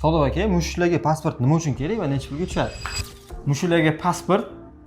Sodiq aka, mushuklarga pasport nima uchun kerak va necha pulga tushadi? Mushuklarga pasport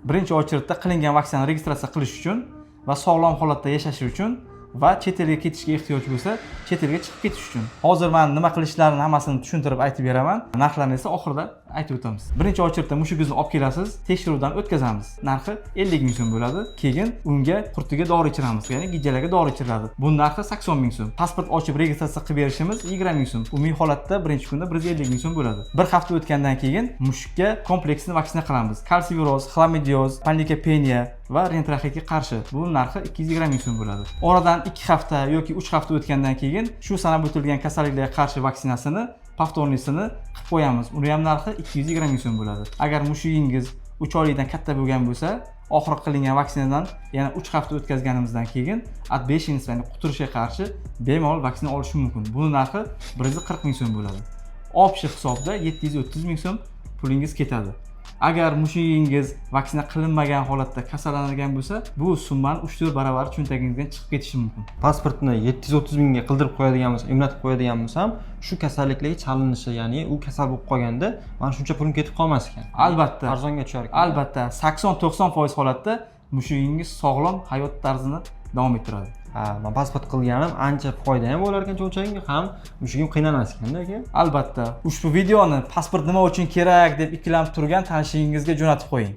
birinchi очередda qilingan vaksinani registratsiya qilish uchun va sog'lom holatda yashash uchun va chet elga ketishga ehtiyoj bo'lsa, chet elga chiqib ketish uchun. Hozir men nima qilishlarini hammasini tushuntirib aytib beraman. Narxlarni esa oxirida aytib o'tamiz. Birinchi очередda mushugingizni olib kelasiz, tekshiruvdan o'tkazamiz. Narxi 50 ming so'm bo'ladi. Keyin unga qurtiga dori ichiramiz, ya'ni gijjalarga dori ichiriladi. Bu narxi 80 ming so'm. Pasport ochib registratsiya qilib berishimiz 20 ming so'm. Umumiy holatda birinchi kunda 150 ming so'm bo'ladi. Bir hafta o'tgandan keyin mushukka kompleksni vaksina qilamiz. Kalsiviroz, xlamidioz, panikopeniya va rentraxitga qarshi. Bu narxi 220 ming so'm bo'ladi. Oradan 2 hafta yoki 3 hafta o'tgandan keyin shu sanab o'tilgan kasalliklarga qarshi vaksinasini повторныйsini qilib qo'yamiz. Uni ham narxi 220 ming so'm bo'ladi. Agar mushugingiz 3 oylikdan katta bo'lgan bo'lsa, oxirgi qilingan vaksinadan yana 3 hafta o'tkazganimizdan keyin от-beshingiz, ya'ni quturishga qarshi bemalol vaksina olish mumkin. Buning narxi 140 ming so'm bo'ladi. Общий hisobda 730 ming so'm pulingiz ketadi. Agar mushugingiz vaksina qilinmagan holatda kasallangan bo'lsa, bu summani 3-4 baravar cho'ntagingizdan chiqib ketishi mumkin. Pasportni 730 mingga qildirib qo'yadigan bo'lsa, emlatib qo'yadigan bo'lsam, shu kasalliklarga chalinishi, ya'ni u kasal bo'lib qolganda, mana shuncha pulim ketib qolmas ekan. Albatta, arzonga tushar ekan. Albatta, 80-90% holatda mushugingiz sog'lom hayot tarzini davom ettiradi. Men pasport qilganim ancha foyda ham bo'lar ekan cho'ntagimga, ham mushugim qiynalmas ekanda aka. Albatta, ushbu videoni pasport nima uchun kerak deb ikkilanib turgan tanishingizga jo'natib qo'ying.